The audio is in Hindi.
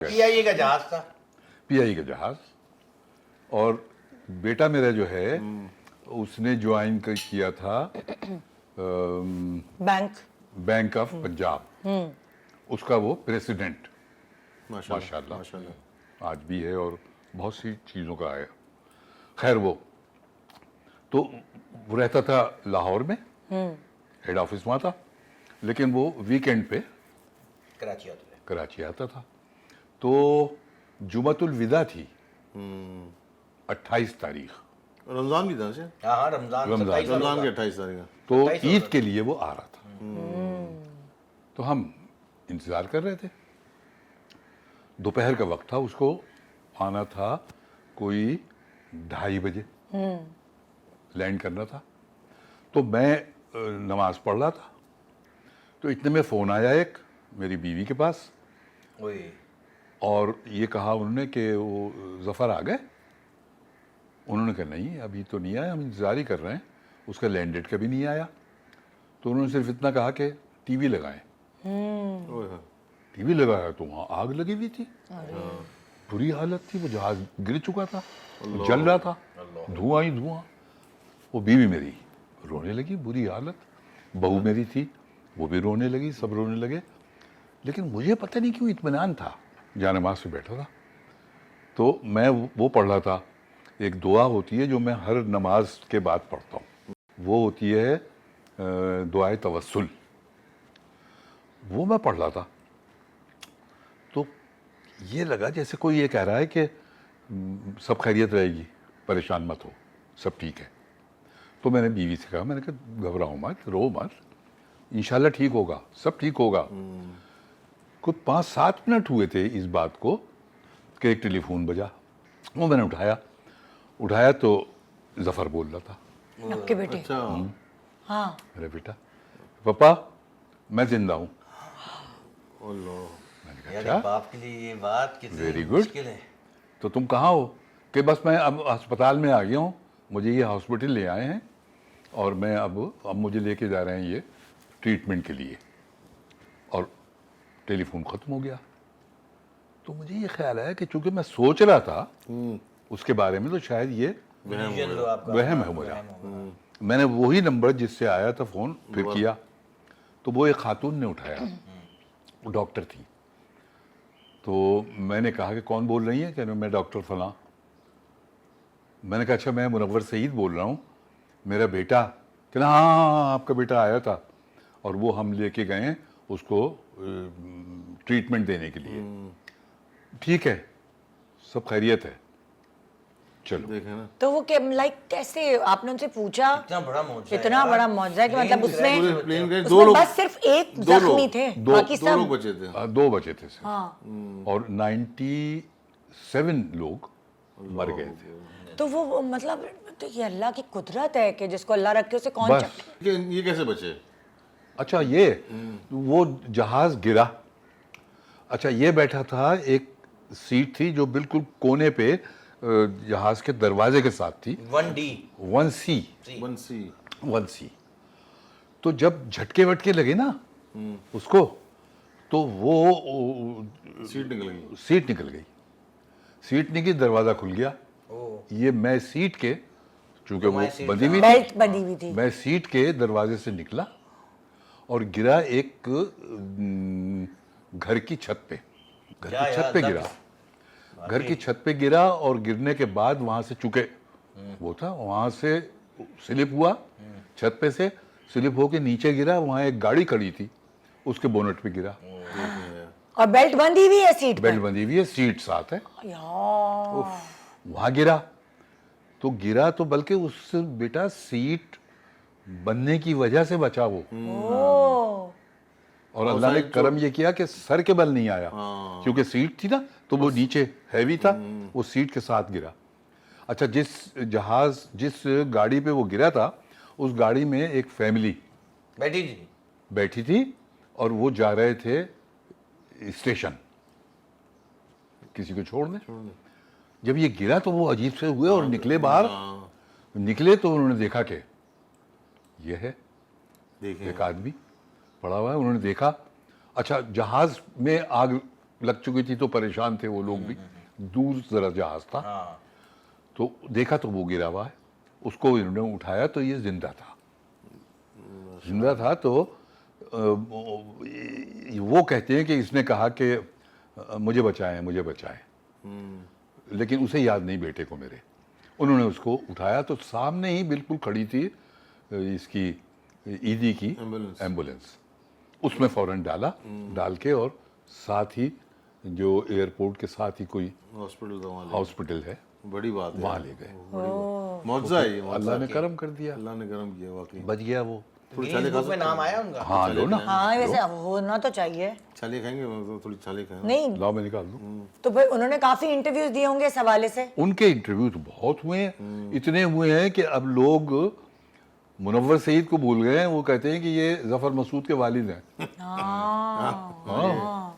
पीआईए का जहाज था। पीआई का जहाज। और बेटा मेरा जो है उसने ज्वाइन किया था बैंक ऑफ पंजाब। उसका वो प्रेसिडेंट माशाल्लाह आज भी है और बहुत सी चीज़ों का है। खैर वो रहता था लाहौर में, हेड ऑफिस वहाँ था, लेकिन वो वीकेंड पे कराची आता था। तो जुमतुल विदा थी 28 तारीख, रमजान की था। हाँ रमजान की 28 तारीख। तो ईद के लिए वो आ रहा था। तो हम इंतज़ार कर रहे थे। दोपहर का वक्त था, उसको आना था कोई 2:30 बजे, लैंड करना था। तो मैं नमाज पढ़ रहा था, तो इतने में फ़ोन आया एक मेरी बीवी के पास, और ये कहा उन्होंने कि वो ज़फ़र आ गए। उन्होंने कहा नहीं अभी तो नहीं आया, हम इंतज़ार ही कर रहे हैं। उसका लैंड डेट कभी नहीं आया। तो उन्होंने सिर्फ इतना कहा कि टीवी लगाएं। टीवी लगाया तो वहाँ आग लगी हुई थी, बुरी हालत थी। वो जहाज़ गिर चुका था, जल रहा था, धुआं ही धुआं। वो बीवी मेरी रोने लगी, बुरी हालत। बहू मेरी थी, वो भी रोने लगी, सब रोने लगे। लेकिन मुझे पता नहीं क्यों इत्मीनान था, जहाँ नमाज पे बैठा था। तो मैं वो पढ़ रहा था। एक दुआ होती है जो मैं हर नमाज के बाद पढ़ता हूँ, वो होती है दुआए तवस्सुल। वो मैं पढ़ रहा था तो ये लगा जैसे कोई ये कह रहा है कि सब खैरियत रहेगी, परेशान मत हो, सब ठीक है। तो मैंने बीवी से कहा, मैंने कहा घबराओ मत, रो मत, इंशाल्लाह ठीक होगा, सब ठीक होगा। कुछ 5-7 मिनट हुए थे इस बात को कि एक टेलीफोन बजा। वो मैंने उठाया तो ज़फ़र बोल रहा था। आपके बेटे? अच्छा। हाँ। मेरा बेटा, पापा मैं जिंदा हूँ। मैंने कहा अच्छा, बाप के लिए ये बात कितनी वेरी गुड। मुश्किल है। तो तुम कहाँ हो? कि बस मैं अब अस्पताल में आ गया हूँ, मुझे ये हॉस्पिटल ले आए हैं और मैं अब मुझे लेके जा रहे हैं ये ट्रीटमेंट के लिए। और टेलीफोन ख़त्म हो गया। तो मुझे ये ख्याल आया कि चूंकि मैं सोच रहा था उसके बारे में, तो शायद ये वहम है मुझे। मैंने वही नंबर जिससे आया था फ़ोन फिर किया, तो वो एक खातून ने उठाया, वो डॉक्टर थी। तो मैंने कहा कि कौन बोल रही है? कि मैं डॉक्टर फलां। मैंने कहा अच्छा मैं मुनव्वर सईद बोल रहा हूँ, मेरा बेटा। कहना हाँ आपका बेटा आया था और वो हम लेके गए हैं उसको ट्रीटमेंट देने के लिए। ठीक है, सब खैरियत है, चलो। देखे ना। तो वो कैसे आपने उनसे पूछा? इतना बड़ा मौजा है इतना यार। बड़ा मौजा है कि मतलब प्लेन गए, उसमें बस सिर्फ एक जख्मी थे, बाकी दो सब लोग बचे थे। 2 बचे थे सिर्फ। हाँ। और 97 लोग मर गए थे। तो वो मतलब तो ये अल्लाह की कुदरत है कि जिसको अल्लाह रखे उसे कौन बस। चखे। ये कैसे बचे? अच्छा ये वो जहाज गिरा। अच्छा ये बैठा था, एक सीट थी जो बिल्कुल कोने पे जहाज के दरवाजे के साथ थी, 1C। 1C। तो जब झटके वटके लगे ना उसको, तो वो सीट निकल गई। सीट निकली, दरवाजा खुल गया। ये मैं सीट के, चूंकि वो बंधी हुई थी, बेल्ट बंधी हुई थी, मैं सीट के दरवाजे से निकला और गिरा एक घर की छत पे। घर की छत पे गिरा, घर की छत पे गिरा। और गिरने के बाद वहां से, चूंकि वो था, वहां से स्लिप हुआ, छत पे से स्लिप होके नीचे गिरा। वहां एक गाड़ी खड़ी थी, उसके बोनट पे गिरा। और बेल्ट बंधी हुई है सीट बेल्ट बंधी हुई है, सीट साथ है। यार वहां गिरा तो बल्कि उस बेटा सीट बनने की वजह से बचा वो। और अल्लाह ने करम ये किया कि सर के बल नहीं आया, क्योंकि सीट थी ना, तो वो नीचे हैवी था, वो सीट के साथ गिरा। अच्छा जिस गाड़ी पे वो गिरा था, उस गाड़ी में एक फैमिली बैठी थी और वो जा रहे थे स्टेशन किसी को छोड़ने। जब ये गिरा तो वो अजीब से हुए और निकले बाहर। निकले तो उन्होंने देखा कि ये है एक आदमी पड़ा हुआ है। उन्होंने देखा, अच्छा जहाज में आग लग चुकी थी तो परेशान थे वो लोग भी। दूर जरा जहाज था, हाँ तो देखा तो वो गिरा हुआ है, उसको इन्होंने उठाया तो ये जिंदा था। जिंदा था तो वो कहते हैं कि इसने कहा कि मुझे बचाएं, मुझे बचाएं, लेकिन उसे याद नहीं बेटे को मेरे। उन्होंने उसको उठाया तो सामने ही बिल्कुल खड़ी थी इसकी ईदी की एम्बुलेंस। एम्बुलेंस, उसमें फौरन डाला, डाल के और साथ ही जो एयरपोर्ट के साथ ही कोई हॉस्पिटल था वहाँ ले। हॉस्पिटल है बड़ी बात है, वहाँ ले गए। मौजज़ा है ये, अल्लाह ने करम कर दिया, अल्लाह ने करम किया वाकई। बच गया वो। थोड़ी गिनीज बुक में नाम आया उनका। हाँ लो ना, हाँ वैसे होना तो चाहिए। छाले खाएंगे, तो थोड़ी छाले खाएंगे। नहीं लाओ मैं निकाल दूँ। तो भाई उन्होंने काफी इंटरव्यूज दिए होंगे इस हवाले से। उनके इंटरव्यू तो बहुत हुए हैं, इतने हुए हैं कि अब लोग मुनव्वर सईद को भूल गए हैं। वो कहते हैं कि ये जफर मसूद के वालिद हैं। हाँ हाँ,